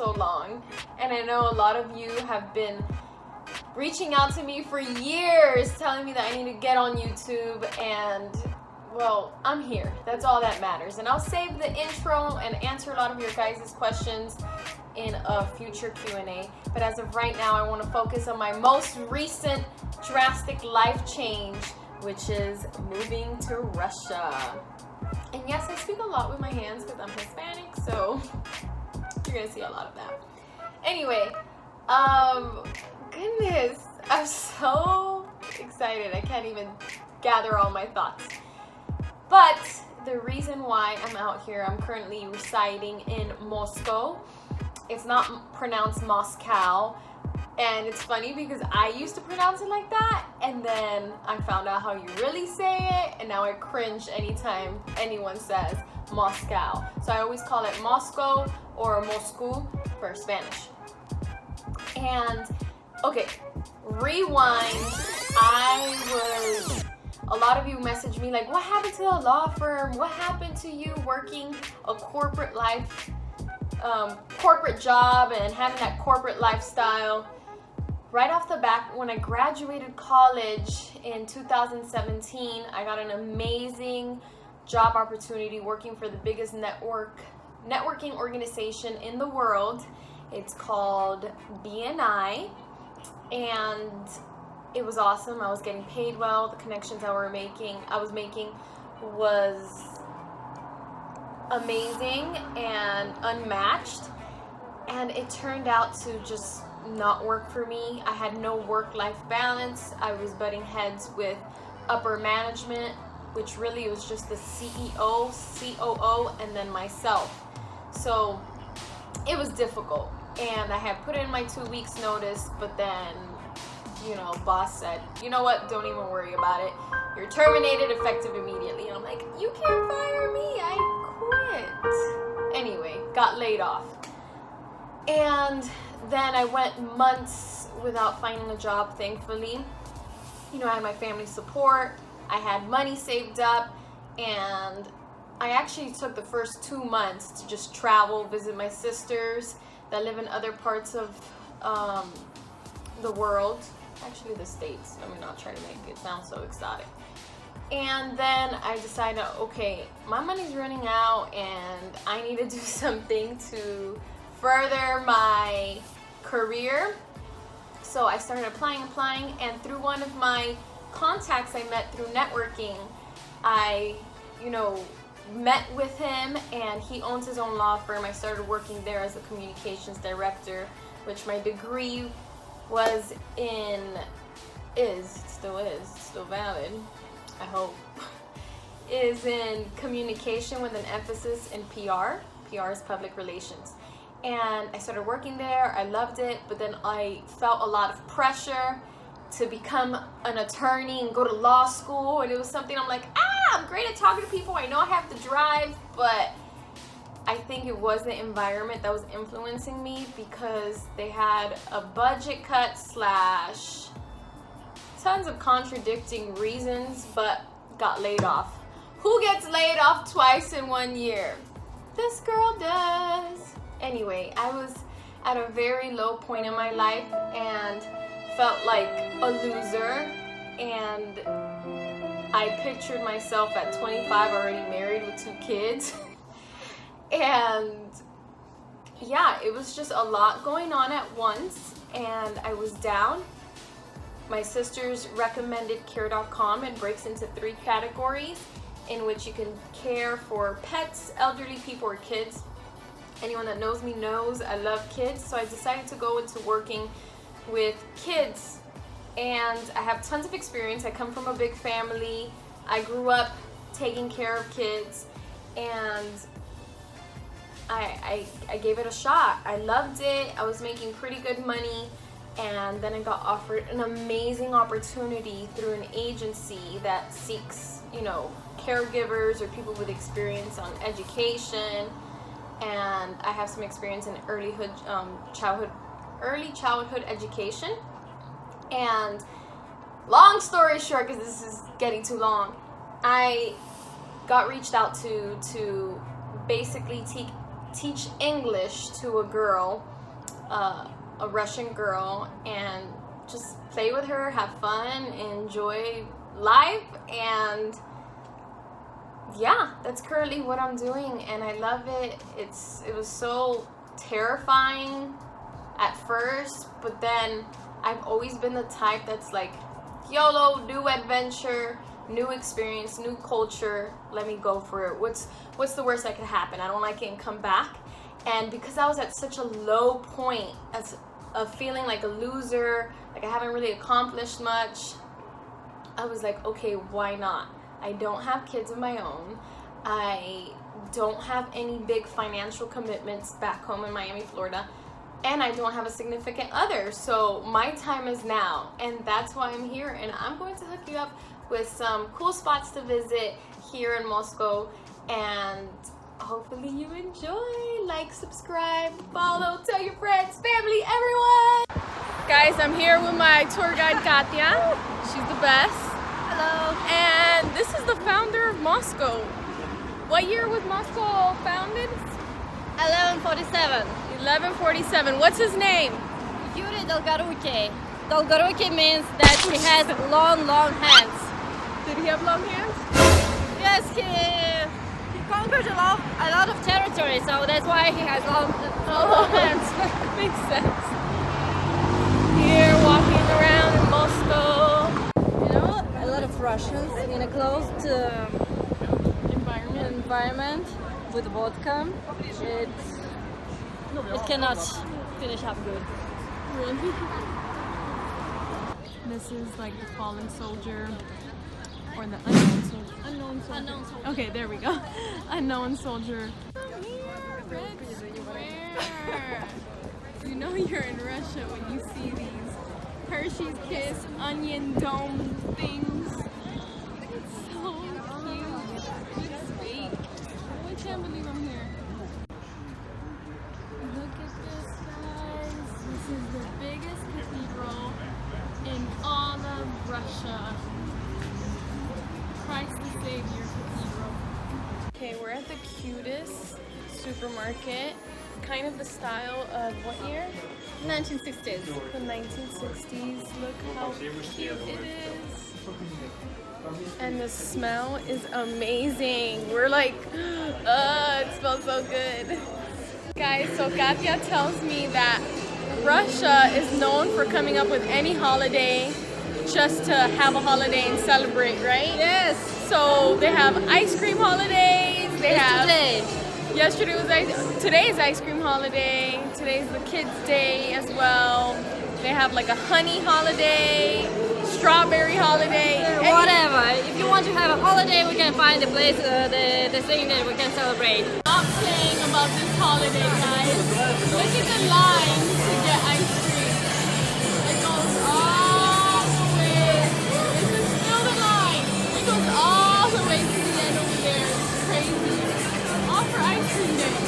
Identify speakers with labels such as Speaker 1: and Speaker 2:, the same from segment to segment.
Speaker 1: so long. And I know a lot of you have been reaching out to me for years, telling me that I need to get on YouTube, and well, I'm here. That's all that matters. And I'll save the intro and answer a lot of your guys' questions in a future Q&A. But as of right now, I want to focus on my most recent drastic life change, which is moving to Russia. And yes, I speak a lot with my hands because I'm Hispanic, so you're gonna see a lot of that. Anyway, goodness, I'm so excited. I can't even gather all my thoughts. But the reason why I'm out here, I'm currently residing in Moscow. It's not pronounced Moscow. And it's funny because I used to pronounce it like that, and then I found out how you really say it, and now I cringe anytime anyone says Moscow. So I always call it Moscow or Moscú for Spanish. And okay, rewind. A lot of you messaged me like, what happened to the law firm? What happened to you working a corporate life, corporate job and having that corporate lifestyle? Right off the bat, when I graduated college in 2017, I got an amazing job opportunity working for the biggest networking organization in the world. It's called BNI, and it was awesome. I was getting paid well. The connections I was making was amazing and unmatched. And it turned out to just not work for me. I had no work-life balance. I was butting heads with upper management, which really was just the CEO, COO, and then myself. So it was difficult. And I had put in my 2 weeks notice, but then, boss said, you know what, don't even worry about it. You're terminated effective immediately. And I'm like, you can't fire me, I quit. Anyway, got laid off. And then I went months without finding a job, thankfully. I had my family support, I had money saved up, and I actually took the first 2 months to just travel, visit my sisters that live in other parts of the world, actually the States. Let me not try to make it sound so exotic. And then I decided, okay, my money's running out and I need to do something to further my career. So I started applying, and through one of my contacts I met through networking, I, met with him, and he owns his own law firm. I started working there as a communications director, which my degree was in, still valid, I hope, is in communication with an emphasis in PR. PR is public relations. And I started working there. I loved it, but then I felt a lot of pressure to become an attorney and go to law school, and it was something I'm like, I'm great at talking to people, I know I have to drive, but I think it was the environment that was influencing me, because they had a budget cut / tons of contradicting reasons, but got laid off. Who gets laid off twice in 1 year? This girl does. Anyway, I was at a very low point in my life and felt like a loser, and I pictured myself at 25 already married with 2 kids. And yeah, it was just a lot going on at once, and I was down. My sisters recommended care.com. It breaks into 3 categories in which you can care for pets, elderly people, or kids. Anyone that knows me knows I love kids, so I decided to go into working with kids, and I have tons of experience. I come from a big family. I grew up taking care of kids, and I gave it a shot. I loved it. I was making pretty good money, and then I got offered an amazing opportunity through an agency that seeks, caregivers or people with experience on education, and I have some experience in early childhood education. And long story short, because this is getting too long, I got reached out to basically teach English to a girl a Russian girl and just play with her, have fun, enjoy life. And yeah, that's currently what I'm doing, and I love it. It was so terrifying at first, but then I've always been the type that's like, YOLO, new adventure, new experience, new culture, let me go for it. What's the worst that could happen? I don't like it and come back. And because I was at such a low point of feeling like a loser, like I haven't really accomplished much, I was like, okay, why not? I don't have kids of my own. I don't have any big financial commitments back home in Miami, Florida. And I don't have a significant other. So my time is now. And that's why I'm here. And I'm going to hook you up with some cool spots to visit here in Moscow. And hopefully you enjoy. Like, subscribe, follow, tell your friends, family, everyone. Guys, I'm here with my tour guide, Katya. She's the best. Hello. And this is the founder of Moscow. What year was Moscow founded?
Speaker 2: 1147.
Speaker 1: 1147. What's his name?
Speaker 2: Yuri Dolgoruki. Dolgoruki means that he has long hands.
Speaker 1: Did he have long hands?
Speaker 2: Yes, he conquered a lot of territory, so that's why he has long hands.
Speaker 1: Makes sense. Here, walking around in Moscow.
Speaker 2: You know, a lot of Russians in a closed environment with vodka. It cannot finish up good.
Speaker 1: Really? This is like the fallen soldier, or the unknown soldier. Unknown soldier. Okay, there we go. Unknown soldier. Here, Red Square. You know you're in Russia when you see these Hershey's Kiss onion dome things. It's so cute. It's fake. I can't believe I'm here. Look at this, guys. This is the biggest cathedral in all of Russia. Christ the Savior Cathedral. Okay, we're at the cutest supermarket. Kind of the style of what year?
Speaker 2: 1960s.
Speaker 1: The 1960s. Look how cute it is. And the smell is amazing. We're like, it smells so good. Guys, so Katya tells me that Russia is known for coming up with any holiday just to have a holiday and celebrate, right?
Speaker 2: Yes.
Speaker 1: So they have ice cream holidays. Yesterday was today's ice cream holiday. Today's the kids' day as well. They have like a honey holiday, strawberry holiday.
Speaker 2: Whatever. If you want to have a holiday, we can find the place, the thing that we can celebrate.
Speaker 1: Stop playing about this holiday, guys. Look at the line to get ice cream. It goes all the way. This is still the line. It goes all the way to the end over there. It's crazy. All for ice cream day.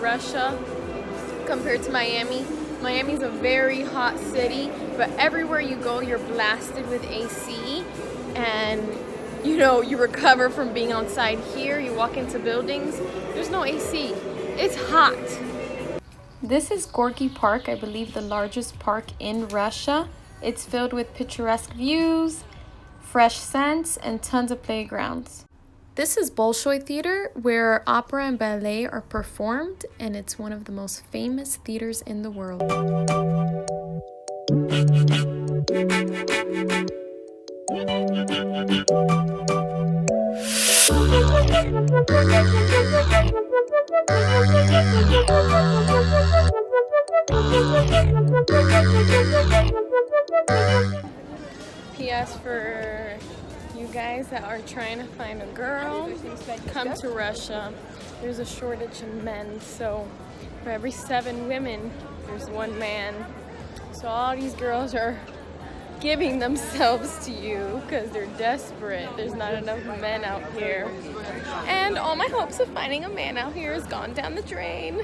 Speaker 1: Russia compared to Miami. Miami's a very hot city, but everywhere you go you're blasted with AC, and you know, you recover from being outside. Here you walk into buildings, there's no AC. It's hot. This is Gorky Park, I believe the largest park in Russia. It's filled with picturesque views, fresh scents, and tons of playgrounds. This is Bolshoi Theater, where opera and ballet are performed, and it's one of the most famous theaters in the world. P.S. for you guys that are trying to find a girl, come to Russia. There's a shortage in men, so for every 7 women, there's 1 man. So all these girls are giving themselves to you because they're desperate. There's not enough men out here. And all my hopes of finding a man out here has gone down the drain.